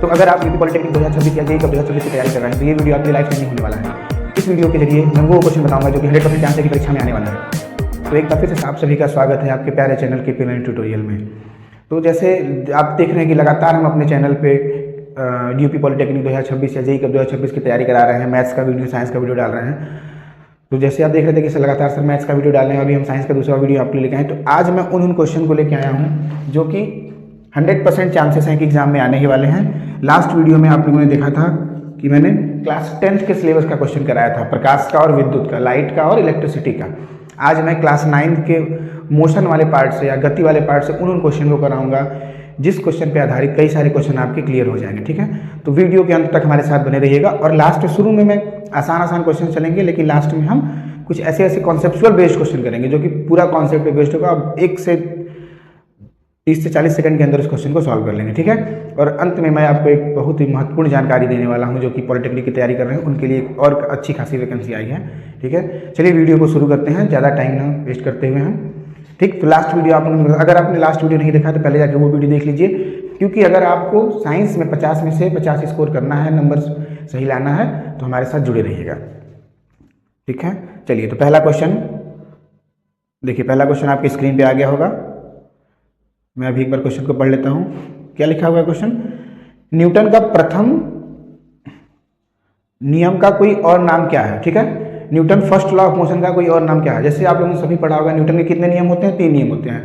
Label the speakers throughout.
Speaker 1: तो अगर आप यूपी पॉलिटेक्निक 2026 या जेईई का 2026 की तैयारी कर रहे हैं तो ये वीडियो आपके लाइफ टाइम होने वाला है। इस वीडियो के जरिए मैं वो क्वेश्चन बताऊंगा जो कि 100% चांस है कि परीक्षा में आने वाला है। तो एक बार फिर से आप सभी का स्वागत है आपके प्यारे चैनल के पेमेंट ट्यूटोरियल में। तो जैसे आप देख रहे हैं कि लगातार हम अपने चैनल पे यूपी पॉलिटेक्निक 2026 या जेईई का 2026 की तैयारी करा रहे हैं, मैथ्स का वीडियो, साइंस का वीडियो डाल रहे हैं। तो जैसे आप देख रहे थे कि लगातार सर मैथ्स का वीडियो डाल रहे हैं, अभी हम साइंस का दूसरा वीडियो आपके लिए लेके आए। तो आज मैं उन क्वेश्चन को लेके आया हूँ जो कि 100% चांसेस हैं कि एग्जाम में आने ही वाले हैं। लास्ट वीडियो में आप लोगों ने देखा था कि मैंने क्लास 10th के सिलेबस का क्वेश्चन कराया था, प्रकाश का और विद्युत का, लाइट का और इलेक्ट्रिसिटी का। आज मैं क्लास 9th के मोशन वाले पार्ट से या गति वाले पार्ट से उन क्वेश्चन को कराऊंगा जिस क्वेश्चन पे आधारित कई सारे क्वेश्चन आपके क्लियर हो जाएंगे। ठीक है, तो वीडियो के अंत तक हमारे साथ बने रहिएगा। और लास्ट शुरू में मैं आसान क्वेश्चन चलेंगे, लेकिन लास्ट में हम कुछ ऐसे कॉन्सेप्चुअल बेस्ड क्वेश्चन करेंगे जो कि पूरा कॉन्सेप्ट बेस्ड होगा। अब 1 से 30 से 40 सेकंड के अंदर इस क्वेश्चन को सॉल्व कर लेंगे। ठीक है, और अंत में मैं आपको एक बहुत ही महत्वपूर्ण जानकारी देने वाला हूं जो कि पॉलिटेक्निक की तैयारी कर रहे हैं उनके लिए एक और अच्छी खासी वैकेंसी आई है। ठीक है, चलिए वीडियो को शुरू करते हैं, ज़्यादा टाइम ना वेस्ट करते हुए हम। ठीक, तो लास्ट वीडियो अगर आपने लास्ट वीडियो नहीं देखा तो पहले जाके वो वीडियो देख लीजिए, क्योंकि अगर आपको साइंस में 50 में से 50 स्कोर करना है, नंबर सही लाना है, तो हमारे साथ जुड़े रहिएगा। ठीक है, चलिए तो पहला क्वेश्चन देखिए। पहला क्वेश्चन आपकी स्क्रीन पे आ गया होगा। मैं अभी एक बार क्वेश्चन को पढ़ लेता हूँ। क्या लिखा हुआ है क्वेश्चन? न्यूटन का प्रथम नियम का कोई और नाम क्या है? ठीक है, Newton first law of motion का कोई और नाम क्या है? जैसे आप लोगों ने सभी पढ़ा होगा, न्यूटन के कितने नियम होते हैं? 3 नियम होते हैं,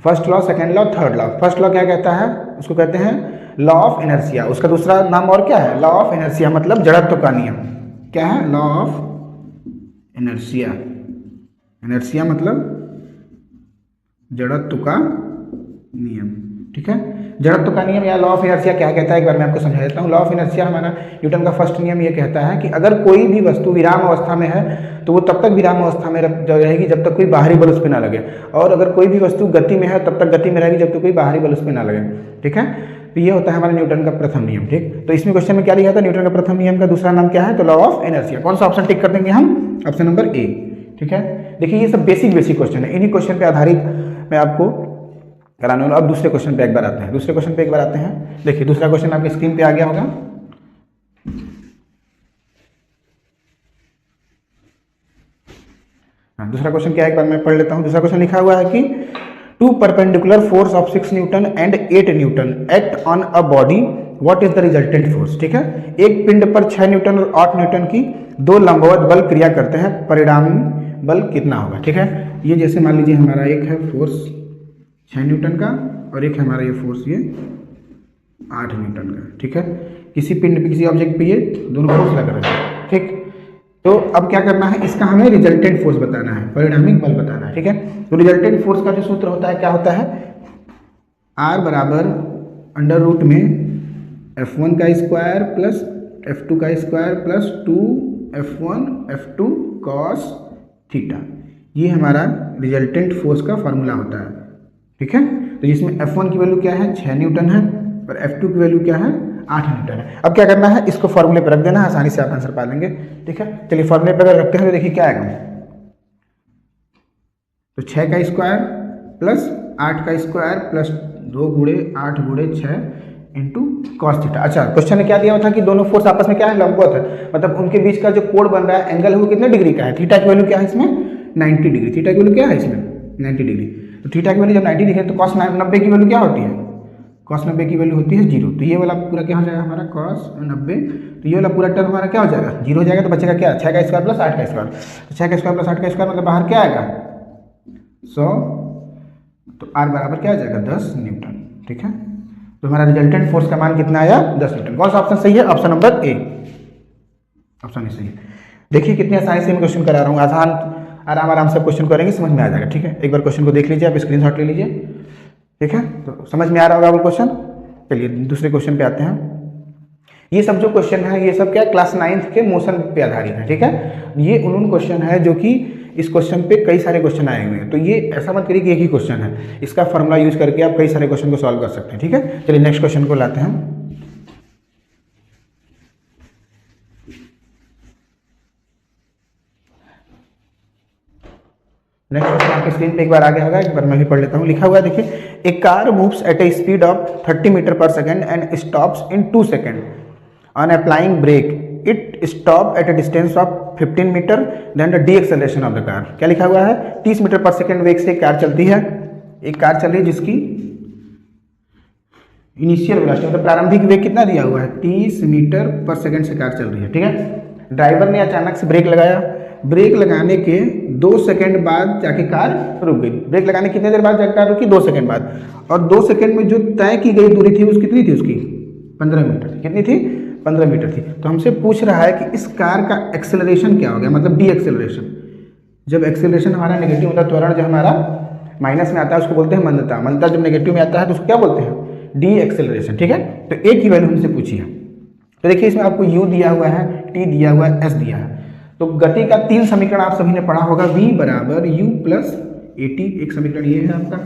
Speaker 1: first law, second law, third law. First law क्या कहता है? उसको कहते हैं लॉ ऑफ इनर्शिया। उसका दूसरा नाम और क्या है? लॉ ऑफ इनर्शिया, मतलब जड़त्व का नियम। क्या है? Law of inertia. इनर्शिया मतलब जड़त्व का नियम। ठीक है, जड़त्व का नियम या लॉ ऑफ इनर्शिया क्या कहता है, एक बार मैं आपको समझा देता हूँ। लॉ ऑफ इनर्शिया हमारा न्यूटन का फर्स्ट नियम ये कहता है कि अगर कोई भी वस्तु विराम अवस्था में है तो वो तब तक विराम अवस्था में रहेगी जब तक कोई बाहरी बल उस पर ना लगे, और अगर कोई भी वस्तु गति में है तब तक गति में रहेगी जब तक कोई बाहरी बल उस पर ना लगे। ठीक है, तो ये होता है हमारा न्यूटन का प्रथम नियम। ठीक, तो इसमें क्वेश्चन में क्या लिखा था? न्यूटन का प्रथम नियम का दूसरा नाम क्या है? तो लॉ ऑफ इनर्शिया। कौन सा ऑप्शन टिक कर देंगे हम? Option number A. ठीक है, देखिए ये सब बेसिक क्वेश्चन है, इन्हीं क्वेश्चन पे आधारित मैं आपको कराने वाला। अब दूसरे क्वेश्चन पे एक बार आते हैं। देखिए दूसरा क्वेश्चन आपकी स्क्रीन पे आ गया होगा। हाँ, दूसरा क्वेश्चन क्या है, एक बार मैं पढ़ लेता हूँ। दूसरा क्वेश्चन लिखा हुआ है कि 2 perpendicular force of 6 Newton and 8 Newton act on a body, what is the resultant force? ठीक है, एक पिंड पर 6 न्यूटन और 8 न्यूटन की 2 लंबवत बल क्रिया करते हैं, परिणामी बल कितना होगा? ठीक है, ये जैसे मान लीजिए हमारा एक है फोर्स 6 न्यूटन का और एक हमारा ये फोर्स ये 8 न्यूटन का। ठीक है, किसी पिंड पे, किसी ऑब्जेक्ट पे ये दोनों फोर्स लग रहे हैं। ठीक, तो अब क्या करना है, इसका हमें रिजल्टेंट फोर्स बताना है, परिणामिक बल बताना है। ठीक है, तो रिजल्टेंट फोर्स का जो सूत्र होता है क्या होता है? R बराबर अंडर रूट में F1 का स्क्वायर प्लस F2 का square plus 2F1 F2 cos theta. ये हमारा रिजल्टेंट फोर्स का फॉर्मूला होता है। ठीक है, तो जिसमें F1 की वैल्यू क्या है? 6 न्यूटन है, और F2 की वैल्यू क्या है? 8 न्यूटन है। अब क्या करना है, इसको फॉर्मूले पर रख देना है, आसानी से आप आंसर पा लेंगे। ठीक है, चलिए फॉर्मूले पर अगर रखते हैं तो देखिए क्या आएगा। तो 6 का स्क्वायर प्लस 8 का स्क्वायर प्लस 2 गुणे 8 गुणे 6 इंटू कॉस थीटा। अच्छा, क्वेश्चन में क्या दिया हुआ था कि दोनों फोर्स आपस में क्या है? लंबवत है, मतलब उनके बीच का जो कोण बन रहा है, एंगल है, वो कितने डिग्री का है? थीटा की वैल्यू क्या है इसमें? 90 डिग्री। थीटा की वैल्यू क्या है इसमें? 90 डिग्री। तो थीटा की वैल्यू जब 90 डिग्री है तो कॉस 90 की वैल्यू क्या होती है? कॉस 90 की वैल्यू होती है 0। तो ये वाला पूरा क्या हो जाएगा हमारा? कॉस 90। तो ये वाला पूरा टर्म हमारा क्या हो जाएगा? 0 हो जाएगा। तो बचेगा क्या? 6 का स्क्वायर प्लस 8 का स्क्वायर। 6 का स्क्वायर प्लस 8 का स्क्वायर मतलब बाहर क्या आएगा? 100। तो R बराबर क्या आ जाएगा? 10 न्यूटन। ठीक है, तो हमारा रिजल्टेंट फोर्स का मान कितना आया? 10 न्यूटन। कौन सा ऑप्शन सही है? Option number A, option A सही है। देखिए कितनी आसानी से मैं क्वेश्चन करा रहा हूँ, आराम से क्वेश्चन करेंगे, समझ में आ जाएगा। ठीक है, एक बार क्वेश्चन को देख लीजिए, आप स्क्रीनशॉट ले लीजिए। ठीक है, तो समझ में आ रहा होगा वो क्वेश्चन। चलिए दूसरे क्वेश्चन पे आते हैं। ये सब जो क्वेश्चन है ये सब क्या है? क्लास 9th के मोशन पे आधारित है। ठीक है, ये उन क्वेश्चन है जो कि इस क्वेश्चन पे कई सारे क्वेश्चन आए हुए हैं। तो ये ऐसा मत करिए कि एक ही क्वेश्चन है, इसका फॉर्मूला यूज करके आप कई सारे क्वेश्चन को सॉल्व कर सकते हैं। ठीक है, चलिए नेक्स्ट क्वेश्चन को लाते हैं। नेक्स्ट क्वेश्चन आपकी स्क्रीन पे एक बार आ गया होगा, एक बार मैं भी पढ़ लेता हूँ। लिखा हुआ है देखिए, a car moves at a speed of 30 metre per second and stops in 2 second on applying brake, it stop at a distance of 15 metre, then the deceleration of the car. क्या लिखा हुआ है? 30 metre per second वेग से car चलती है, एक car चल रही है जिसकी इनिशियल वेलोसिटी मतलब प्रारंभिक वेग कितना दिया हुआ है? 30 मीटर पर सेकेंड से कार चल रही है, ठीक है। ड्राइवर ने अचानक से ब्रेक लगाया, ब्रेक लगाने के 2 सेकंड बाद जाके कार रुक गई। ब्रेक लगाने कितने देर बाद जाके कार रुकी? 2 सेकंड बाद। और 2 सेकंड में जो तय की गई दूरी थी उस कितनी थी? उसकी 15 मीटर। कितनी थी? 15 मीटर थी। तो हमसे पूछ रहा है कि इस कार का एक्सेलरेशन क्या हो गया, मतलब डी एक्सेलरेशन। जब एक्सेलरेशन हमारा नेगेटिव मतलब त्वरण जो हमारा माइनस में आता है उसको बोलते हैं मंदता। मंदता जब नेगेटिव में आता है तो उसको क्या बोलते हैं? डी एक्सेलरेशन, ठीक है। तो ए की वैल्यू हमसे पूछी है। तो देखिए इसमें आपको u दिया हुआ है, t दिया हुआ है, s दिया है। तो गति का 3 समीकरण आप सभी ने पढ़ा होगा, v बराबर u प्लस ए टी, एक समीकरण ये है आपका,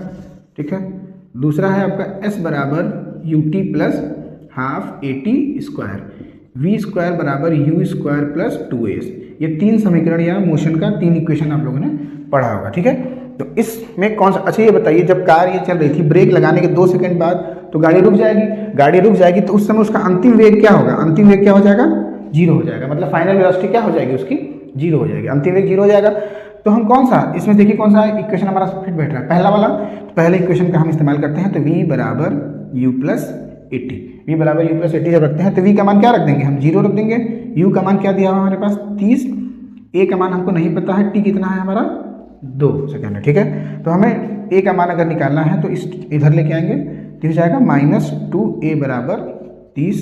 Speaker 1: ठीक है। दूसरा है आपका s बराबर u t plus half A T square, v square बराबर u स्क्वायर प्लस 2s। ये 3 समीकरण या मोशन का 3 इक्वेशन आप लोगों ने पढ़ा होगा, ठीक है। तो इसमें कौन सा, अच्छा ये बताइए, जब कार ये चल रही थी ब्रेक लगाने के 2 सेकंड बाद तो गाड़ी रुक जाएगी। गाड़ी रुक जाएगी तो उस समय उसका अंतिम वेग क्या होगा? अंतिम वेग क्या हो जाएगा? 0 हो जाएगा। मतलब फाइनल वेलोसिटी क्या हो जाएगी? उसकी 0 हो जाएगी, अंतिम वेग 0 हो जाएगा। तो हम कौन सा इसमें देखिए कौन सा इक्वेशन हमारा फिट बैठ रहा है? पहला वाला। तो पहले इक्वेशन का हम इस्तेमाल करते हैं। तो v बराबर u plus A T, V बराबर u प्लस ए टी जब रखते हैं तो v का मान क्या रख देंगे? हम 0 रख देंगे। u का मान क्या दिया हुआ हमारे पास? 30। a का मान हमको नहीं पता है, t कितना है हमारा? 2 सेकेंड है, ठीक है। तो हमें a का मान अगर निकालना है तो इस इधर लेके आएंगे तो हो जाएगा -2a बराबर 30।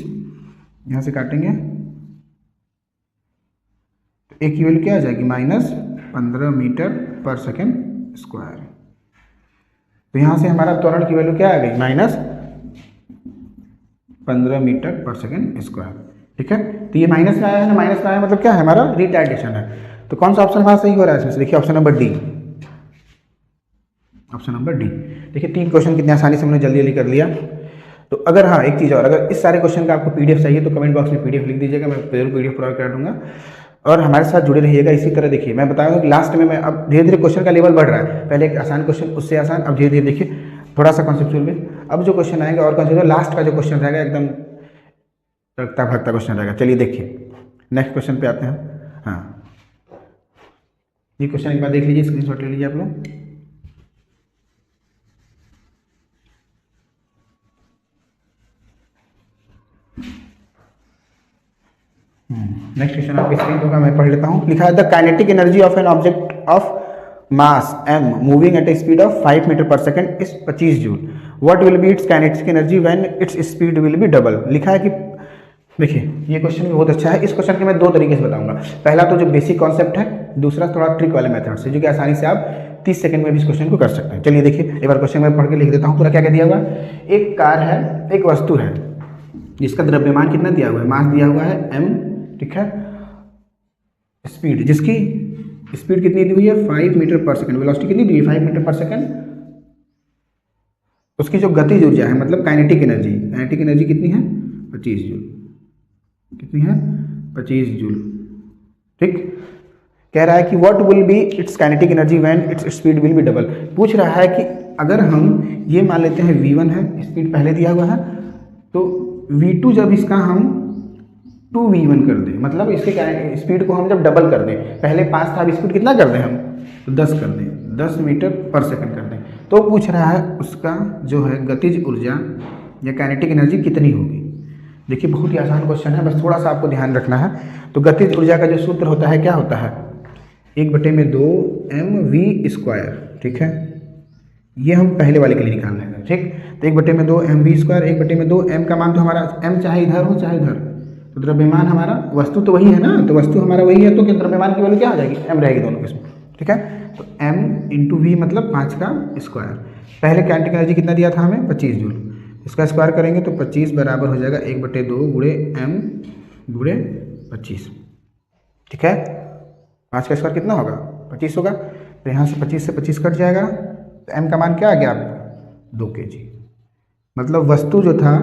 Speaker 1: यहाँ से काटेंगे तो a की वैल्यू क्या आ जाएगी? -15 मीटर पर सेकेंड स्क्वायर। तो यहाँ से हमारा त्वरण की वैल्यू क्या आ गई? -15 मीटर पर सेकेंड स्क्वायर, ठीक है। तो ये माइनस में आया है ना, माइनस में आया मतलब क्या है? हमारा रिटार्डेशन है। तो कौन सा ऑप्शन हमारा सही हो रहा है इसमें से? देखिए option number D, option number D. देखिए 3 क्वेश्चन कितने आसानी से हमने जल्दी जल्दी कर लिया। तो अगर हाँ एक चीज़ और, अगर इस सारे क्वेश्चन का आपको पीडीएफ चाहिए तो कमेंट बॉक्स में पीडीएफ लिख दीजिएगा, मैं जरूर पीडीएफ प्रोवाइड करा दूंगा। और हमारे साथ जुड़े रहिएगा। इसी तरह देखिए मैं बताऊंगा कि लास्ट में मैं अब धीरे धीरे क्वेश्चन का लेवल बढ़ रहा है। पहले एक आसान क्वेश्चन, उससे आसान, अब धीरे धीरे देखिए थोड़ा सा कॉन्सेप्चुअल में अब जो क्वेश्चन आएंगे और कॉन्सेप्चुअल, लास्ट का जो क्वेश्चन रहेगा एकदम तड़कता भगता क्वेश्चन रहेगा। चलिए देखिए नेक्स्ट क्वेश्चन पे आते हैं। हाँ ये क्वेश्चन एक बार देख लीजिए, स्क्रीनशॉट ले लीजिए आप लोग। नेक्स्ट क्वेश्चन आपकी स्क्रीन होगा, मैं पढ़ लेता हूँ। लिखा है the kinetic energy of an object of mass m moving at a speed of 5 metre per second is 25 joule. What will be its kinetic energy when its speed will be double. लिखा है कि देखिए ये question भी बहुत अच्छा है। इस क्वेश्चन के मैं 2 तरीके से बताऊंगा। पहला तो जो बेसिक कॉन्सेप्ट है, दूसरा थोड़ा ट्रिक वाले मेथड से, जो कि आसानी से आप 30 सेकंड में भी इस क्वेश्चन को कर सकते हैं। चलिए देखिए एक बार क्वेश्चन मैं पढ़ के लिख देता हूँ पूरा क्या क्या दिया हुआ है। एक कार है, एक वस्तु है जिसका द्रव्यमान कितना दिया हुआ है? मास दिया हुआ है m, ठीक है। स्पीड, जिसकी स्पीड कितनी दी हुई है? 5 मीटर पर सेकंड। वेलोसिटी कितनी दी हुई है? 5 मीटर पर सेकंड। उसकी जो गतिज ऊर्जा है मतलब काइनेटिक एनर्जी, काइनेटिक एनर्जी कितनी है? 25 जूल। कितनी है? 25 जूल, ठीक। कह रहा है कि what will be its kinetic energy when its speed will be double. पूछ रहा है कि अगर हम ये मान लेते हैं v1 है, स्पीड पहले दिया हुआ है, तो v2 जब इसका हम 2v1 कर दें, मतलब इसके स्पीड को हम जब डबल कर दें, पहले 5 था, अब स्पीड कितना कर दें हम? तो 10 कर दें, 10 मीटर पर सेकंड कर दें। तो पूछ रहा है उसका जो है गतिज ऊर्जा या काइनेटिक एनर्जी कितनी होगी। देखिए बहुत ही आसान क्वेश्चन है, बस थोड़ा सा आपको ध्यान रखना है। तो गतिज ऊर्जा का जो सूत्र होता है क्या होता है? 1/2 mv स्क्वायर, ठीक है। ये हम पहले वाले के लिए निकाल लेंगे, ठीक। तो 1/2 mv स्क्वायर, 1/2 m का मान तो हमारा m चाहे इधर हो चाहे इधर, तो द्रव्यमान हमारा, वस्तु तो वही है ना, तो वस्तु हमारा वही है, तो क्या द्रव्यमान की वैल्यू क्या हो जाएगी? m रहेगी दोनों किस्म, ठीक है। तो m × v मतलब 5 का स्क्वायर। पहले काइनेटिक एनर्जी कितना दिया था हमें? 25 जूल। इसका स्क्वायर करेंगे तो 25 बराबर हो जाएगा 1/2 गुणे m गुणे 25, ठीक है। 5 का स्क्वायर कितना होगा? 25 होगा। तो यहाँ से 25 से 25 कट जाएगा, तो m का मान क्या आ गया आपका? 2 kg। मतलब वस्तु जो था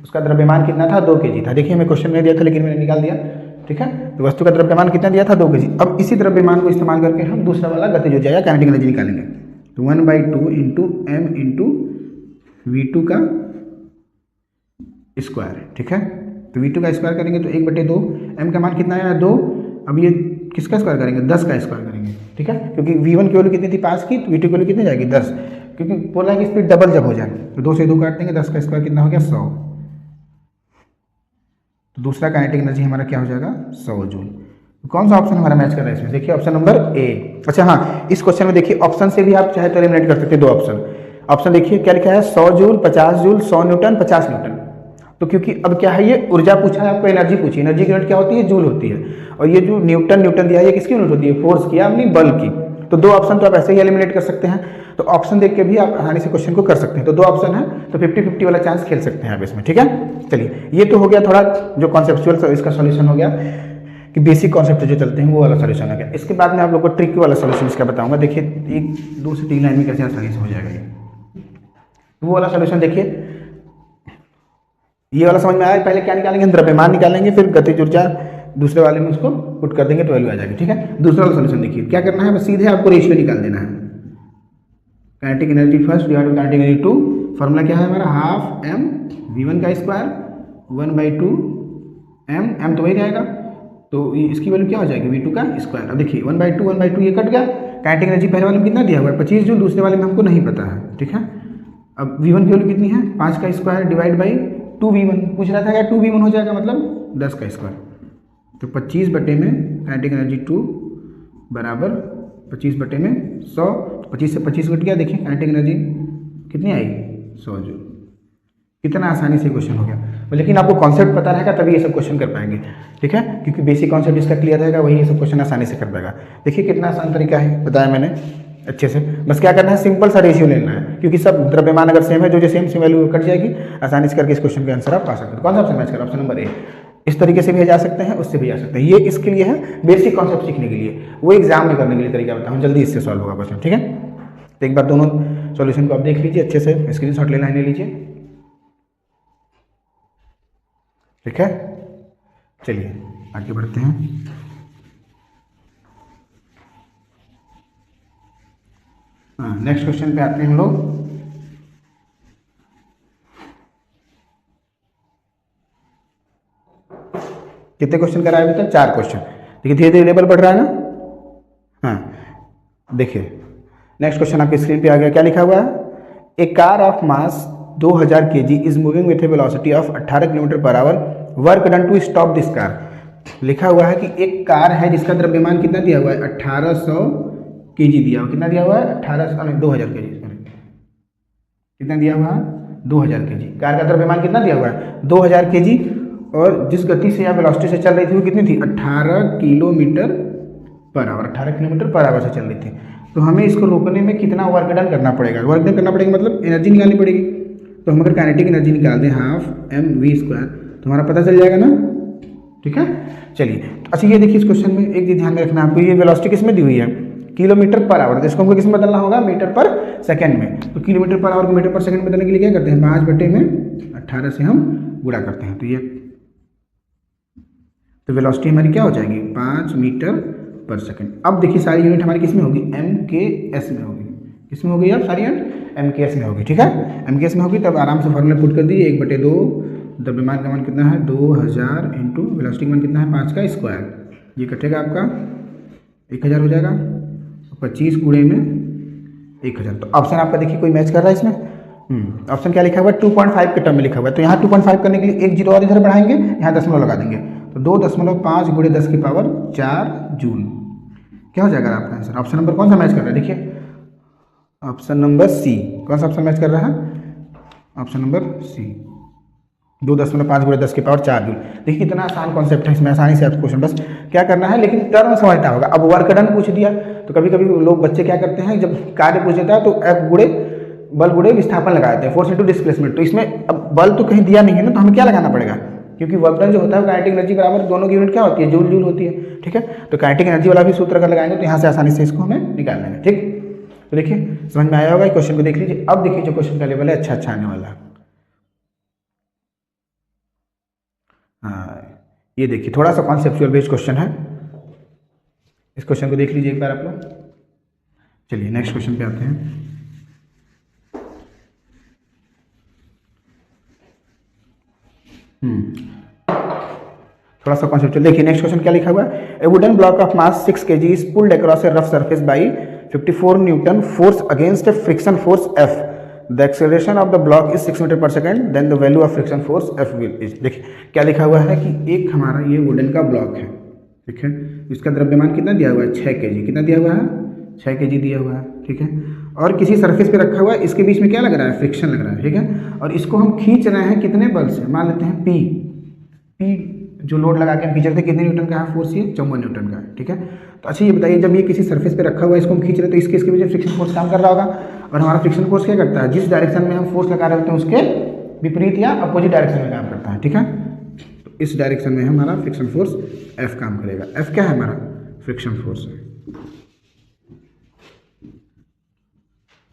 Speaker 1: उसका द्रव्यमान कितना था? 2 kg था। देखिए हमें क्वेश्चन में दिया था लेकिन मैंने निकाल दिया। ठीक है। तो वस्तु का द्रव्यमान कितना दिया था 2 kg। अब इसी द्रव्यमान को इस्तेमाल करके हम दूसरा वाला गतिज ऊर्जा या काइनेटिक एनर्जी निकालेंगे। तो 1/2 इंटू एम इंटू V2 का स्क्वायर, ठीक है। तो V2 का स्क्वायर करेंगे तो 1/2, m का मान कितना आया 2। अब ये किसका स्क्वायर करेंगे 10 का स्क्वायर करेंगे, ठीक है। क्योंकि V1 की वैल्यू कितनी थी 5 की, तो V2 की वैल्यू कितनी जाएगी 10, क्योंकि बोला है कि स्पीड डबल जब हो जाए। तो 2 से 2 काट देंगे, 10 का स्क्वायर कितना हो गया 100। तो दूसरा काइनेटिक एनर्जी हमारा क्या हो जाएगा 100 जूल। तो कौन सा ऑप्शन हमारा मैच कर रहा है इसमें, देखिए ऑप्शन नंबर ए। अच्छा हाँ, इस क्वेश्चन में देखिए ऑप्शन से भी आप चाहे तो एलिमिनेट कर सकते हैं 2 ऑप्शन। ऑप्शन देखिए क्या लिखा है 100 जूल, 50 जूल, 100 न्यूटन, 50 न्यूटन। तो क्योंकि अब क्या है ये ऊर्जा पूछा है आपको, एनर्जी पूछी, एनर्जी की यूनिट क्या होती है जूल होती है। और ये जो न्यूटन दिया है ये किसकी यूनिट होती है, फोर्स की या अपनी बल की। तो 2 ऑप्शन तो आप ऐसे ही एलिमिनेट कर सकते हैं। तो ऑप्शन देख के भी आप आसानी से क्वेश्चन को कर सकते हैं। तो 2 ऑप्शन है, तो 50-50 वाला चांस खेल सकते हैं आप इसमें, ठीक है। चलिए ये तो हो गया थोड़ा जो कॉन्सेप्चुअल इसका सॉल्यूशन हो गया कि बेसिक कॉन्सेप्ट जो चलते हैं वो वाला सॉल्यूशन हो गया। इसके बाद मैं आप लोग को ट्रिक वाला सॉल्यूशन इसका बताऊंगा। देखिए 1, 2 से 3 लाइन में कैसे आसानी से हो जाएगा ये। वो वाला सॉल्यूशन देखिए, ये वाला समझ में आया। पहले क्या निकालेंगे, द्रव्यमान निकालेंगे, फिर गतिज ऊर्जा दूसरे वाले में उसको पुट कर देंगे तो वैल्यू आ जाएगी, ठीक है। दूसरा वाला सॉल्यूशन देखिए क्या करना है, बस सीधे आपको रेशियो निकाल देना है। Kinetic energy first divide by kinetic energy 2। Formula क्या है हमारा, हाफ m V1 का स्क्वायर 1/2 m तो वही रहेगा। तो इसकी वैल्यू क्या हो जाएगी V2 का स्क्वायर। अब देखिए 1/2 ये कट गया। काइनेटिक एनर्जी पहले वाले में कितना दिया हुआ है 25 जूल, दूसरे वाले में हमको नहीं पता है, ठीक है। अब V1 की वैल्यू कितनी है 5 का स्क्वायर डिवाइड बाई 2V1 पूछ रहा था, क्या 2V1 हो जाएगा मतलब 10 का स्क्वायर। तो 25 बटे में काइनेटिक एनर्जी 2 बराबर 25 बटे में 100। 25 से 25 घट गया, देखिए काइनेटिक एनर्जी कितनी आई 100 जूल। कितना आसानी से क्वेश्चन हो गया। लेकिन आपको कॉन्सेप्ट पता रहेगा तभी ये सब क्वेश्चन कर पाएंगे, ठीक है। क्योंकि बेसिक कॉन्सेप्ट इसका क्लियर रहेगा वही ये सब क्वेश्चन आसानी से कर पाएगा। देखिए कितना आसान तरीका है बताया मैंने अच्छे से। बस क्या करना है, सिंपल सा रेशियो लेना है, क्योंकि सब द्रव्यमान अगर सेम है जो सेम वैल्यू कट जाएगी, आसानी से करके इस क्वेश्चन का आंसर आप पा सकते हैं। कौन सा ऑप्शन मैच करा, ऑप्शन नंबर ए। इस तरीके से भी जा सकते हैं, उससे भी जा सकते हैं। ये इसके लिए है बेसिक कॉन्सेप्ट सीखने के लिए, वो एग्जाम में करने के लिए तरीका बताऊँ, जल्दी इससे सॉल्व होगा क्वेश्चन, ठीक है। तो एक बार दोनों सॉल्यूशन को आप देख लीजिए अच्छे से, स्क्रीनशॉट ले लीजिए, ठीक है। चलिए आगे बढ़ते हैं। हाँ, नेक्स्ट क्वेश्चन पे आते हैं हम लोग। कितने क्वेश्चन कराए अभी तक, 4 क्वेश्चन। देखिए धीरे धीरे लेवल बढ़ रहा है ना। हाँ देखिए नेक्स्ट क्वेश्चन आपकी स्क्रीन पे आ गया। क्या लिखा हुआ है, a car of mass 2000 kg is moving with a velocity of 18 km/h, work done to stop this car. लिखा हुआ है कि एक कार है जिसका द्रव्यमान कितना दिया हुआ है 1800 kg दिया हुआ। कितना दिया हुआ है 2000 kg, कितना दिया हुआ है 2000 kg। कार का द्रव्यमान कितना दिया हुआ है 2000 kg, और जिस गति से या वेलोसिटी से चल रही थी वो कितनी थी 18 km/h, 18 km/h से चल रही थी। तो हमें इसको रोकने में कितना वर्क डन करना पड़ेगा, वर्क डन करना पड़ेगा मतलब एनर्जी निकालनी पड़ेगी। तो हम अगर काइनेटिक एनर्जी निकाल दें हाफ mv² तो हमारा पता चल जाएगा ना, ठीक है। चलिए अच्छा ये देखिए इस क्वेश्चन में एक चीज ध्यान में रखना आपको, ये वेलोसिटी किस में दी हुई है km/h, तो इसको हमको किस में बदलना होगा मीटर/सेकंड में। तो km/h को मीटर/सेकंड में बदलने के लिए क्या करते हैं 5 बटे में 18 से हम गुणा करते हैं। तो ये तो वेलोसिटी हमारी क्या हो जाएगी 5 मीटर/सेकंड। अब देखिए सारी यूनिट हमारी किस में होगी MKS में होगी। किस में होगी अब सारी यूनिट MKS में होगी, ठीक है। MKS में होगी तब आराम से फॉर्मूला पुट कर दिए 1/2 द्रव्यमान का मान कितना है 2000 इंटू वेलोसिटी का मान कितना है 5 का स्क्वायर। ये कटेगा आपका 1000 हो जाएगा, 25 गुणे में 1000। तो ऑप्शन आपका देखिए कोई मैच कर रहा है इसमें। ऑप्शन क्या लिखा हुआ है 2.5 के टर्म में लिखा हुआ है। तो यहाँ 2.5 करने के लिए एक जीरो और इधर बढ़ाएंगे, यहाँ दशमलव लगा देंगे। तो 2.5 गुणे 10⁴ जूल क्या हो जाएगा आपका आंसर। ऑप्शन नंबर कौन सा मैच कर रहा है, देखिए ऑप्शन नंबर सी। कौन सा ऑप्शन मैच कर रहा है, ऑप्शन नंबर सी, 2.5 गुणे 10⁴ जूल। देखिए कितना आसान कॉन्सेप्ट है, इसमें आसानी से आपको क्वेश्चन बस क्या करना है, लेकिन टर्म समझना होगा। अब वर्क डन पूछ दिया तो कभी कभी लोग बच्चे क्या करते हैं, जब कार्य पूछ देता है तो F गुणे बल गुणे विस्थापन लगा देते हैं, फोर्स इंटू डिस्प्लेसमेंट। तो इसमें अब बल तो कहीं दिया नहीं है ना, तो हमें क्या लगाना पड़ेगा, क्योंकि वर्क डन जो होता है काइनेटिक एनर्जी बराबर दोनों की यूनिट क्या होती है जूल जूल होती है, ठीक है। तो काइनेटिक एनर्जी वाला भी सूत्र अगर लगाएंगे तो यहाँ से आसानी से इसको हमें निकाल लेंगे, ठीक। तो देखिए समझ में आया होगा, क्वेश्चन को देख लीजिए। अब देखिए जो क्वेश्चन का लेवल है अच्छा आने वाला है। हाँ ये देखिए थोड़ा सा कॉन्सेप्चुअल बेस्ड क्वेश्चन है, इस क्वेश्चन को देख लीजिए एक बार आप लोग। चलिए नेक्स्ट क्वेश्चन पे आते हैं। थोड़ा सा कॉन्सेप्चुअल देखिए। नेक्स्ट क्वेश्चन क्या लिखा हुआ है, a wooden block of mass 6 kg is pulled across a rough surface by 54 newton force against a friction force F, the acceleration of the block is 6 metre per second, then the value of friction force F will is. देखिए क्या लिखा हुआ है कि एक हमारा ये wooden का ब्लॉक है, ठीक है, इसका द्रव्यमान कितना दिया हुआ है 6 kg, कितना दिया हुआ है 6 kg दिया हुआ है, ठीक है, और किसी सरफेस पे रखा हुआ है, इसके बीच में क्या लग रहा है फ्रिक्शन लग रहा है, ठीक है, और इसको हम खींच रहे हैं कितने बल से, मान लेते हैं P जो लोड लगा के हम खींच रहे थे, कितने न्यूटन का है फोर्स, ये 54 न्यूटन का है, ठीक है। तो अच्छा ये बताइए जब ये किसी सरफेस पे रखा हुआ है, इसको हम खींच रहे हैं, तो इसके बीच में फ्रिक्शन फोर्स काम कर रहा होगा, और हमारा फ्रिक्शन फोर्स क्या करता है, जिस डायरेक्शन में हम फोर्स लगा रहे होते हैं उसके विपरीत या अपोजिट डायरेक्शन में काम करता है, ठीक है। तो इस डायरेक्शन में हमारा फ्रिक्शन फोर्स F काम करेगा। F क्या है हमारा फ्रिक्शन फोर्स है,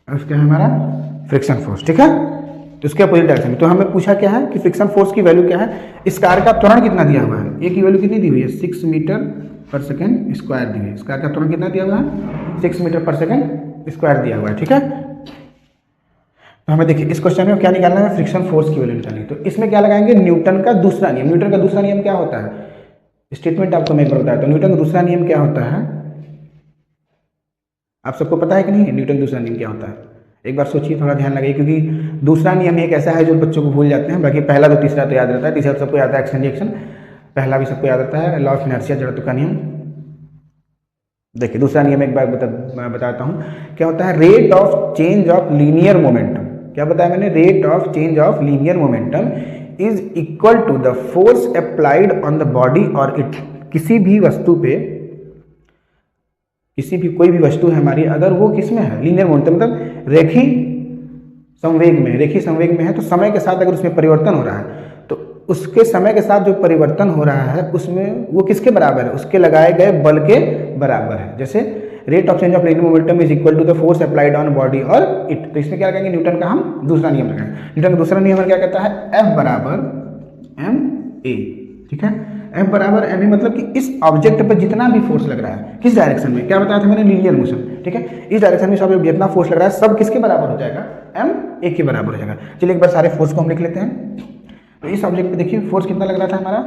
Speaker 1: F क्या है हमारा फ्रिक्शन फोर्स, ठीक है, तो उसके अपोजिट डायरेक्शन में। तो हमें पूछा क्या है कि फ्रिक्शन फोर्स की वैल्यू क्या है, इस कार का त्वरण कितना दिया हुआ है, ए की वैल्यू कितनी दी हुई है 6 मीटर पर सेकेंड स्क्वायर दी हुई है, इस कार का त्वरण कितना दिया हुआ है 6 मीटर पर सेकेंड स्क्वायर दिया हुआ है, ठीक है। तो हमें देखिए इस क्वेश्चन में क्या निकालना है, फ्रिक्शन फोर्स की वैल्यू निकालनी है। तो इसमें क्या लगाएंगे, न्यूटन का दूसरा नियम। न्यूटन का दूसरा नियम क्या होता है, स्टेटमेंट आपको मैं एक बार बताया। तो न्यूटन का दूसरा नियम क्या होता है, आप सबको पता है कि नहीं न्यूटन का दूसरा नियम क्या होता है, एक बार सोचिए, थोड़ा ध्यान लगाइए, क्योंकि दूसरा नियम एक ऐसा है जो बच्चों को भूल जाते हैं, बाकी पहला तो तीसरा तो याद रहता है, तीसरा सबको याद है एक्शन रिएक्शन, पहला भी सबको याद रहता है लॉ ऑफ इनर्शिया जड़त्व का नियम। देखिए दूसरा नियम एक बार बताता हूँ क्या होता है, rate of change of linear momentum, क्या बताया मैंने, rate of change of linear momentum is equal to the force applied on the body और इट। किसी भी वस्तु पे, किसी भी कोई भी वस्तु है हमारी, अगर वो किस में है लीनियर मोमेंटम मतलब रेखी संवेग में, रेखी संवेग में है, तो समय के साथ अगर उसमें परिवर्तन हो रहा है, तो उसके समय के साथ जो परिवर्तन हो रहा है उसमें वो किसके बराबर है, उसके लगाए गए बल के बराबर है। जैसे rate of change of linear momentum is equal to the force applied on body और इट। तो इसमें क्या कहेंगे, न्यूटन का हम दूसरा नियम लगाएंगे। न्यूटन का दूसरा नियम क्या कहता है, F बराबर ma, ठीक है, F बराबर ma मतलब कि इस ऑब्जेक्ट पर जितना भी फोर्स लग रहा है, किस डायरेक्शन में, क्या बताया था मैंने, लीनियर मोशन, ठीक है, इस डायरेक्शन में सब जितना फोर्स लग रहा है सब किसके बराबर हो जाएगा, ma के बराबर हो जाएगा। चलिए एक बार सारे फोर्स को हम लिख लेते हैं। तो इस ऑब्जेक्ट पे देखिए फोर्स कितना लग रहा था हमारा,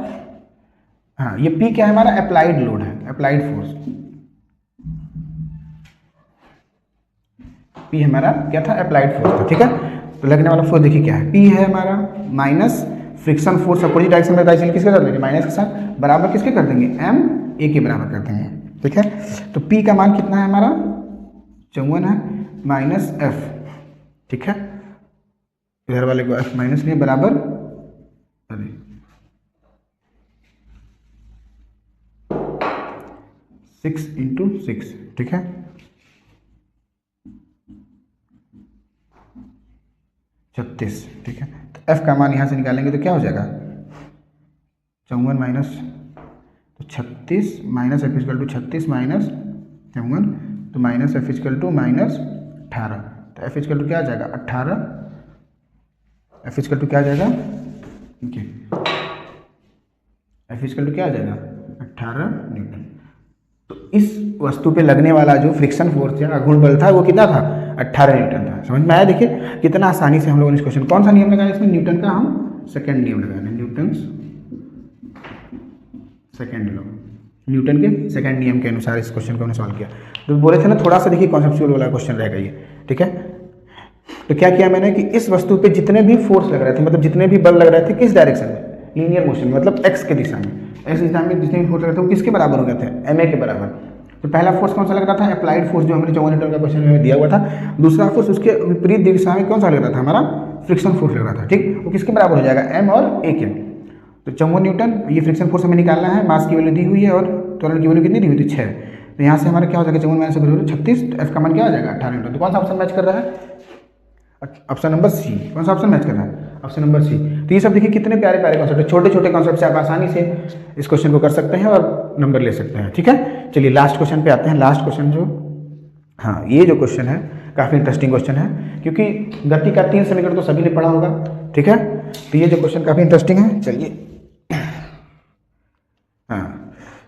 Speaker 1: हाँ ये P क्या है हमारा, अप्लाइड लोड है, अप्लाइड फोर्स, P हमारा क्या था, अप्लाइड फोर्स था, ठीक है। तो लगने वाला फोर्स देखिए क्या है, P है हमारा minus friction force opposite direction में, इसलिए किसके कर देंगे, माइनस के साथ, बराबर किसके कर देंगे, ma के बराबर कर देंगे, ठीक है। तो P का मान कितना है हमारा 54 है, माइनस F, ठीक है, इधर वाले को F माइनस नहीं बराबर, अरे 6 इंटू 6, ठीक है, 36, ठीक है। तो F का मान यहाँ से निकालेंगे तो क्या हो जाएगा 54 माइनस, तो 36 minus F equal to 36 minus 54, तो minus F equal to minus 18, तो F इक्वल टू क्या आ जाएगा 18, F इक्वल टू क्या आ जाएगा, ठीक है, F इक्वल टू क्या आ जाएगा 18 न्यूटन। तो इस वस्तु पे लगने वाला जो फ्रिक्शन फोर्स या गुण बल था वो कितना था 18 न्यूटन था। समझ में आया, देखिए कितना आसानी से हम लोगों ने इस क्वेश्चन, कौन सा नियम लगाया इसमें, न्यूटन का हम सेकंड नियम लगाया, न्यूटन सेकंड लॉ, न्यूटन के सेकंड नियम के अनुसार इस क्वेश्चन को हमने सॉल्व किया। तो बोले थे ना थोड़ा सा देखिए कॉन्सेप्चुअल वाला क्वेश्चन रहेगा ये, ठीक है। तो क्या किया मैंने कि इस वस्तु पे जितने भी फोर्स लग रहे थे, मतलब जितने भी बल लग रहे थे किस डायरेक्शन में, लीनियर मोशन मतलब एक्स के दिशा में, एक्स दिशा में जितने भी फोर्स लग रहे थे वो किसके बराबर हो गए थे, ma के बराबर। तो पहला फोर्स कौन सा लग रहा था, अप्लाइड फोर्स जो हमने 54 न्यूटन का क्वेश्चन में दिया हुआ था। दूसरा फोर्स उसके विपरीत दिशा में कौन सा लग रहा था, हमारा फ्रिक्शन फोर्स लग रहा था, ठीक, वो किसके बराबर हो जाएगा, m और a के। तो 54 न्यूटन ये फ्रिक्शन फोर्स हमें निकालना है, मास की वैल्यू दी हुई है और त्वरण की वैल्यू कितनी दी हुई थी 6। तो यहाँ से हमारा क्या हो जाएगा 54 माइनस 36, तो F का मान क्या हो जाएगा 18 न्यूटन। तो कौन सा ऑप्शन मैच कर रहा है, ऑप्शन नंबर सी। कौन सा ऑप्शन मैच कर रहा है, ऑप्शन नंबर सी। तो ये सब देखिए कितने प्यारे प्यारे कॉन्सेप्ट है, छोटे छोटे कॉन्सेप्ट से आप आसानी से इस क्वेश्चन को कर सकते हैं और नंबर ले सकते हैं, ठीक है। चलिए लास्ट क्वेश्चन पे आते हैं। लास्ट क्वेश्चन जो, हाँ ये जो क्वेश्चन है काफ़ी इंटरेस्टिंग क्वेश्चन है, क्योंकि गति का 3 समीकरण तो सभी ने पढ़ा होगा, ठीक है। तो ये जो क्वेश्चन काफ़ी इंटरेस्टिंग है। चलिए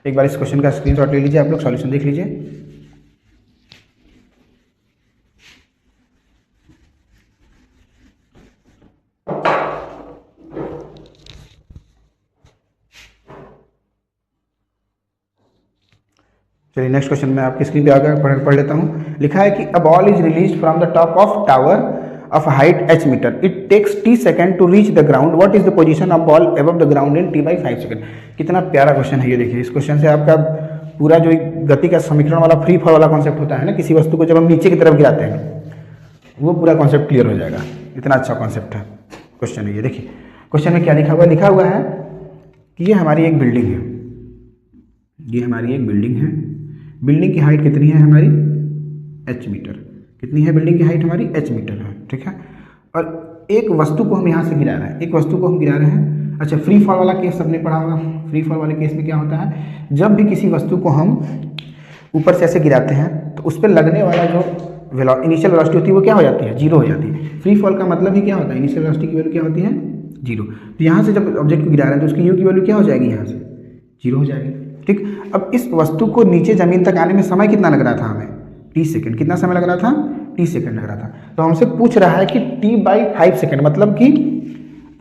Speaker 1: एक बार इस क्वेश्चन का स्क्रीनशॉट ले लीजिए, आप लोग सॉल्यूशन देख लीजिए। चलिए नेक्स्ट क्वेश्चन मैं आपकी स्क्रीन पे आकर पढ़ लेता हूँ। लिखा है कि a ball is release from the top of tower of height h metre, it takes t second to reach the ground, what is the position of ball above the ground in t/5 second. कितना प्यारा question है ये, देखिए इस question से आपका पूरा जो गति का समीकरण वाला फ्री फॉल वाला कॉन्सेप्ट होता है ना, किसी वस्तु को जब हम नीचे की तरफ गिराते हैं वो पूरा कॉन्सेप्ट क्लियर हो जाएगा। इतना अच्छा कॉन्सेप्ट है क्वेश्चन है ये। देखिए क्वेश्चन में क्या लिखा हुआ है कि ये हमारी एक बिल्डिंग है, ये हमारी एक बिल्डिंग है। बिल्डिंग की हाइट कितनी है हमारी h मीटर, कितनी है बिल्डिंग की हाइट हमारी h मीटर है, ठीक है। और एक वस्तु को हम यहाँ से गिरा रहे हैं, एक वस्तु को हम गिरा रहे हैं। अच्छा फ्री फॉल वाला केस सबने पढ़ा होगा। फ्री फॉल वाले केस में क्या होता है, जब भी किसी वस्तु को हम ऊपर से ऐसे गिराते हैं तो उस पर लगने वाला जो इनिशियल वेलोसिटी होती है वो क्या हो जाती है, जीरो हो जाती है। फ्री फॉल का मतलब ही क्या होता है, इनिशियल वेलोसिटी की वैल्यू क्या होती है, जीरो। तो यहाँ से जब ऑब्जेक्ट को गिरा रहे हैं तो उसकी यू की वैल्यू क्या हो जाएगी, यहाँ से जीरो हो जाएगी, ठीक। अब इस वस्तु को नीचे जमीन तक आने में समय कितना लग रहा था हमें, t सेकेंड। कितना समय लग रहा था, t सेकेंड लग रहा था। तो हमसे पूछ रहा है कि t/5 सेकेंड, मतलब कि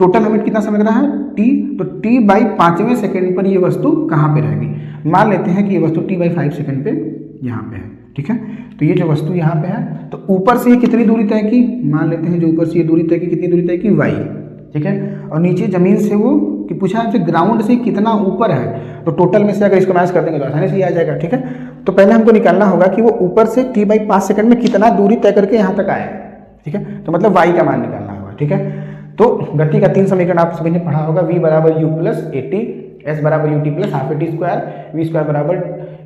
Speaker 1: टोटल हमें कितना समय लग रहा है t, तो t/5वें सेकेंड पर ये वस्तु कहाँ पे रहेगी। मान लेते हैं कि ये वस्तु t/5 सेकेंड पे यहाँ पे है, ठीक है। तो ये जो वस्तु यहाँ पे है तो ऊपर से ये कितनी दूरी तय की, मान लेते हैं जो ऊपर से ये दूरी तय की, कितनी दूरी तय की y, ठीक है। और नीचे जमीन से वो कि पूछा हमसे ग्राउंड से कितना ऊपर है, तो टोटल में से अगर इसको मैच कर देंगे तो आसानी से आ जाएगा, ठीक है। तो पहले हमको निकालना होगा कि वो ऊपर से t/5 सेकंड में कितना दूरी तय करके यहाँ तक आए, ठीक है। तो मतलब y का मान निकालना होगा, ठीक है। तो गति का 3 समीकरण आप सभी ने पढ़ा होगा, v बराबर u प्लस at, s बराबर ut plus half at square, v square बराबर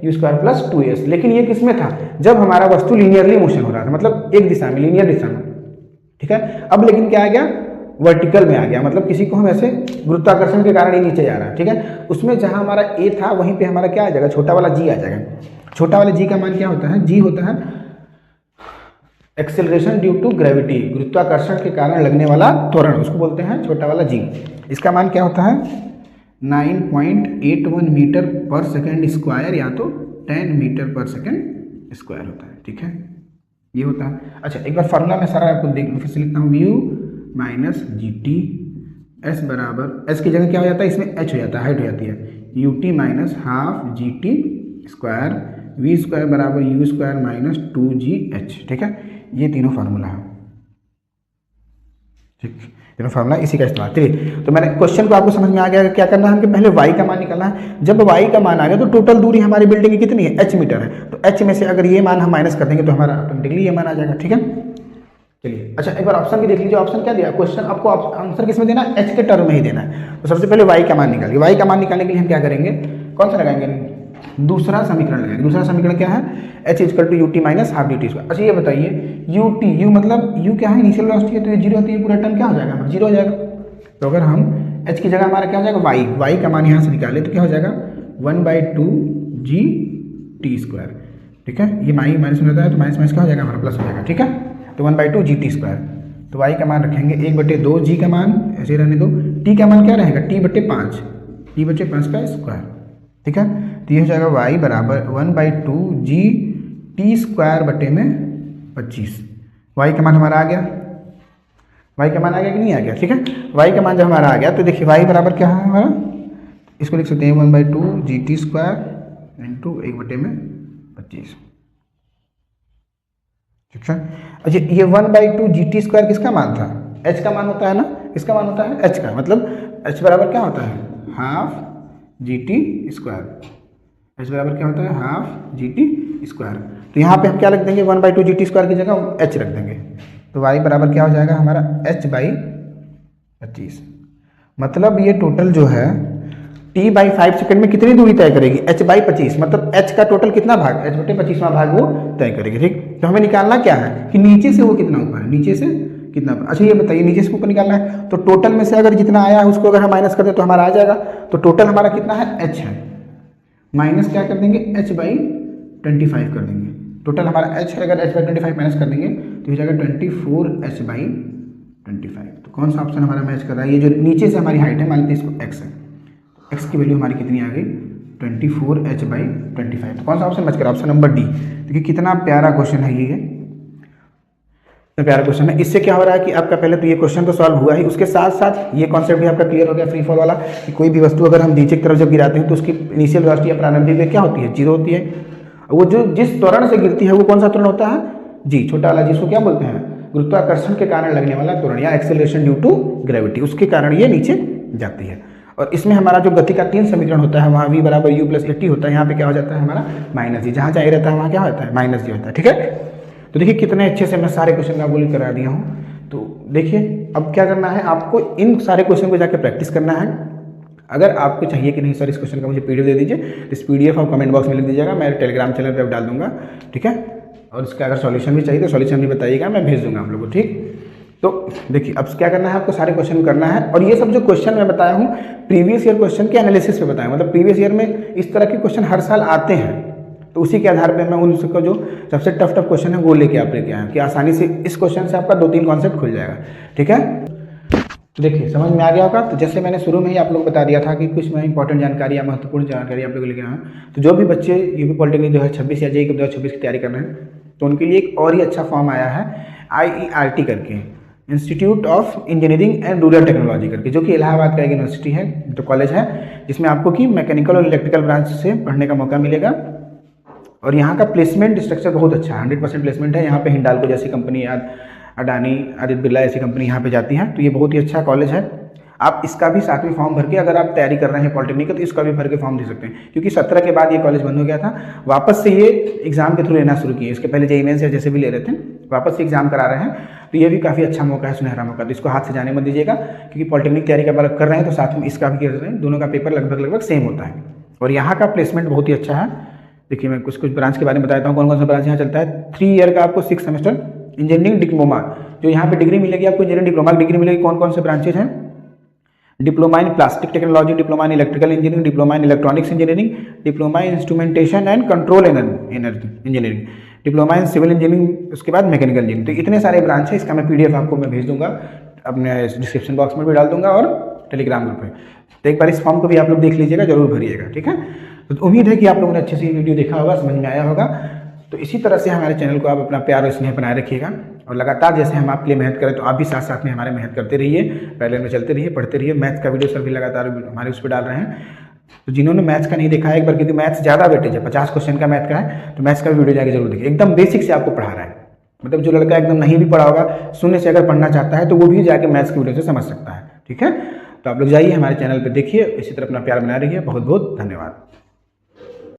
Speaker 1: u स्क्वायर प्लस 2s। लेकिन ये किसमें था, जब हमारा वस्तु लीनियरली मोशन हो रहा था, मतलब एक दिशा में, लीनियर दिशा में, ठीक है। अब लेकिन क्या आ गया, वर्टिकल में आ गया, मतलब किसी को हम ऐसे गुरुत्वाकर्षण के कारण ही नीचे जा रहा है, ठीक है। उसमें जहां हमारा a था वहीं पे हमारा क्या आ जाएगा, छोटा वाला g आ जाएगा। छोटा वाला g का मान क्या होता है, g होता है एक्सेलरेशन ड्यू टू ग्रेविटी, गुरुत्वाकर्षण के कारण लगने वाला त्वरण, उसको बोलते हैं छोटा वाला g। इसका मान क्या होता है 9.81 मीटर पर सेकेंड स्क्वायर या तो 10 मीटर पर सेकेंड स्क्वायर होता है, ठीक है, ये होता है। अच्छा एक बार फॉर्मूला में सारा आपको फिर से लिखता हूँ, u minus G T, S बराबर, एस की जगह क्या हो जाता है, इसमें h हो जाता है, हाइट हो जाती है, U T minus half G T square, V square बराबर यू स्क्वायर माइनस 2gh, ठीक है। ये तीनों फार्मूला है, ठीक, तीनों फार्मूला इसी का इस्तेमाल। चलिए तो मैंने क्वेश्चन को आपको समझ में आ गया, क्या करना है हमको, पहले y का मान निकालना है। जब y का मान आ गया तो टोटल दूरी हमारी बिल्डिंग की कितनी है, h मीटर है, तो h में से अगर ये मान हम माइनस कर देंगे तो हमारा ऑटोमेटिकली ये मान आ जाएगा, ठीक है। चलिए अच्छा एक बार ऑप्शन भी देख लीजिए, ऑप्शन क्या दिया, क्वेश्चन आपको आंसर किस में देना है, h के टर्म में ही देना है। तो सबसे पहले y का मान निकालिए। y का मान निकालने के लिए हम क्या करेंगे, कौन सा लगाएंगे, दूसरा समीकरण लगाएंगे। दूसरा समीकरण क्या है, h equal to U T minus half D T square. अच्छा ये बताइए यू टी, यू मतलब यू क्या है, इनिशियल वेलोसिटी है, तो ये जीरो होती है, पूरा टर्म क्या हो जाएगा हमारा, जीरो हो जाएगा। तो अगर हम h की जगह हमारा क्या हो जाएगा y का मान यहाँ से निकाले तो क्या हो जाएगा 1/2g टी स्क्वायर, ठीक है। ये माइनस में रहता है तो माइनस माइनस क्या हो जाएगा हमारा प्लस हो जाएगा, ठीक है। तो 1/2g टी स्क्वायर, तो y का मान रखेंगे 1/2, g का मान ऐसे रहने दो, t का मान क्या रहेगा t/5, t/5 का स्क्वायर, ठीक है। तो ये हो जाएगा y बराबर 1/2g टी स्क्वायर बटे में 25। y का मान हमारा आ गया, y का मान आ गया कि नहीं आ गया, ठीक है। y का मान जब हमारा आ गया तो देखिए y बराबर क्या है हमारा, इसको लिख सकते हैं 1/2g टी स्क्वायर इंटू 1/25, ठीक है। अच्छा ये 1/2g टी स्क्वायर किसका मान था, h का मान होता है ना, किसका मान होता है h का, मतलब h बराबर क्या होता है half G T square, h बराबर क्या होता है हाफ जी टी स्क्वायर। तो यहाँ पे हम क्या रख देंगे 1/2g टी स्क्वायर की जगह h रख देंगे, तो y बराबर क्या हो जाएगा हमारा h/25। मतलब ये टोटल जो है t/5 सेकंड में कितनी दूरी तय करेगी, h/25, मतलब h का टोटल कितना भाग, h/25वां भाग वो तय करेगी, ठीक। तो हमें निकालना क्या है कि नीचे से वो कितना ऊपर है, नीचे से कितना। अच्छा ये बताइए नीचे से ऊपर निकालना है तो टोटल में से अगर जितना आया है उसको अगर हम माइनस कर दें तो हमारा आ जाएगा। तो टोटल हमारा कितना है h है, माइनस क्या कर देंगे h/25 कर देंगे। टोटल हमारा h है, अगर h/25 माइनस कर देंगे तो हो जाएगा 24h/25। तो कौन सा ऑप्शन हमारा मैच कर रहा है, ये जो नीचे से हमारी हाइट है मान लीजिए इसको x है, x की वैल्यू हमारी कितनी आ गई 24h/25। तो कौन सा ऑप्शन बच कर? Option number D. देखिए कितना प्यारा क्वेश्चन है ये, प्यारा क्वेश्चन है। इससे क्या हो रहा है कि आपका पहले तो ये क्वेश्चन तो सॉल्व हुआ ही, उसके साथ साथ ये कॉन्सेप्ट भी आपका क्लियर हो गया फ्री फॉल वाला, कि कोई भी वस्तु अगर हम नीचे की तरफ जब गिराते हैं तो उसकी इनिशियल वेलोसिटी या प्रारंभिक वेग क्या होती है? 0 होती है। वो जो जिस त्वरण से गिरती है वो कौन सा त्वरण होता है? जी, छोटा वाला, जिसको क्या बोलते हैं? गुरुत्वाकर्षण के कारण लगने वाला त्वरण या एक्सेलरेशन ड्यू टू ग्रेविटी, उसके कारण ये नीचे जाती है। और इसमें हमारा जो गति का 3 समीकरण होता है, वहाँ v बराबर u + at होता है, यहाँ पे क्या हो जाता है हमारा -g, जहाँ चाहिए रहता है वहाँ क्या होता है? -g होता है। ठीक है, तो देखिए कितने अच्छे से मैं सारे क्वेश्चन का बोलिंग करा दिया हूँ। तो देखिए अब क्या करना है, आपको इन सारे क्वेश्चन को जाकर प्रैक्टिस करना है। अगर आपको चाहिए कि नहीं सर इस क्वेश्चन का मुझे पीडीएफ दे दीजिए, तो इस पीडीएफ आप कमेंट बॉक्स में लिख दीजिएगा, मैं टेलीग्राम चैनल पर डाल दूंगा। ठीक है, और इसका अगर सॉल्यूशन भी चाहिए तो सॉल्यूशन भी बताइएगा, मैं भेज दूंगा आप लोगों को। ठीक, तो देखिए अब क्या करना है, आपको सारे क्वेश्चन करना है। और ये सब जो क्वेश्चन मैं बताया हूँ प्रीवियस ईयर क्वेश्चन के एनालिसिस पे बताया, मतलब प्रीवियस ईयर में इस तरह के क्वेश्चन हर साल आते हैं, तो उसी के आधार पे मैं उन सबका जो सबसे टफ क्वेश्चन है वो लेके आप लेके आया कि आसानी से इस क्वेश्चन से आपका 2-3 कॉन्सेप्ट खुल जाएगा। ठीक है, देखिए समझ में आ गया होगा। तो जैसे मैंने शुरू में ही आप लोग बता दिया था कि कुछ मैं इंपॉर्टेंट जानकारी या महत्वपूर्ण जानकारी आप लोग लेके आया हूँ। तो जो भी बच्चे यूपी पॉलिटेक्निक 2026 या जेईई 2026 की तैयारी कर रहे हैं, तो उनके लिए एक और ही अच्छा फॉर्म आया है IERT करके, institute of engineering and rural technology करके, जो कि इलाहाबाद का एक यूनिवर्सिटी है, तो कॉलेज है, जिसमें आपको कि मैकेनिकल और इलेक्ट्रिकल ब्रांच से पढ़ने का मौका मिलेगा। और यहाँ का प्लेसमेंट स्ट्रक्चर बहुत अच्छा है, 100% प्लेसमेंट है। यहाँ पे हिंडाल्को जैसी कंपनी, अडानी, आदित्य बिरला ऐसी कंपनी यहाँ पे जाती हैं, तो ये बहुत ही अच्छा कॉलेज है। आप इसका भी 7वीं फॉर्म भर के अगर आप तैयारी कर रहे हैं पॉलिटेक्निक, तो इसका भी भर के फॉर्म दे सकते हैं, क्योंकि 17 के बाद ये कॉलेज बंद हो गया था, वापस से ये एग्जाम के थ्रू लेना शुरू किए। इसके पहले जेईई मेंस या जैसे भी ले रहे थे, वापस से एग्जाम करा रहे हैं, तो ये भी काफ़ी अच्छा मौका है, सुनहरा मौका। तो इसको हाथ से जाने मत दीजिएगा, क्योंकि पॉलिटेक्निक तैयारी का बार कर रहे हैं तो साथ में इसका भी कर रहे हैं, दोनों का पेपर लगभग सेम होता है। और यहाँ का प्लेसमेंट बहुत ही अच्छा है। देखिए मैं कुछ ब्रांच के बारे में बताता हूँ, कौन कौन सा ब्रांच यहाँ चलता है। 3 ईयर का आपको 6 सेमेस्टर इंजीनियरिंग डिप्लोमा, जो यहाँ पे डिग्री मिलेगी आपको, इंजीनियरिंग डिप्लोमा की डिग्री मिलेगी। कौन कौन से ब्रांचेज हैं? Diploma in plastic technology, diploma in electrical engineering, diploma in electronics engineering, diploma in instrumentation and control energy engineering, diploma in civil engineering, उसके बाद मैकेनिकल इंजीनियरिंग। तो इतने सारे ब्रांच है, इसका मैं पीडीएफ आपको मैं भेज दूंगा, अपने डिस्क्रिप्शन बॉक्स में भी डाल दूंगा और टेलीग्राम ग्रुप में। तो एक बार इस फॉर्म को भी आप लोग देख लीजिएगा, जरूर भरिएगा। ठीक है, तो उम्मीद है कि आप लोगों ने अच्छे से वीडियो देखा होगा, समझ में आया होगा। तो इसी तरह से हमारे चैनल को आप अपना प्यार और स्नेह बनाए रखिएगा, और लगातार जैसे हम आपके लिए मेहनत करें, तो आप भी साथ साथ में हमारे मेहनत करते रहिए, पैरेलल में चलते रहिए, पढ़ते रहिए। मैथ्स का वीडियो सर भी लगातार हमारे उस पर डाल रहे हैं, तो जिन्होंने मैथ्स का नहीं देखा है एक बार, क्योंकि मैथ्स ज़्यादा वेटेज है, 50 क्वेश्चन का मैथ का है, तो मैथ्स का वीडियो जाके जरूर देखिए। एकदम बेसिक से आपको पढ़ा रहा है, मतलब जो लड़का एकदम नहीं भी पढ़ा होगा, शून्य से अगर पढ़ना चाहता है, तो वो भी जाके मैथ्स की वीडियो से समझ सकता है। ठीक है, तो आप लोग जाइए हमारे चैनल पर देखिए, इसी तरह अपना प्यार बनाए रहिए। बहुत बहुत धन्यवाद।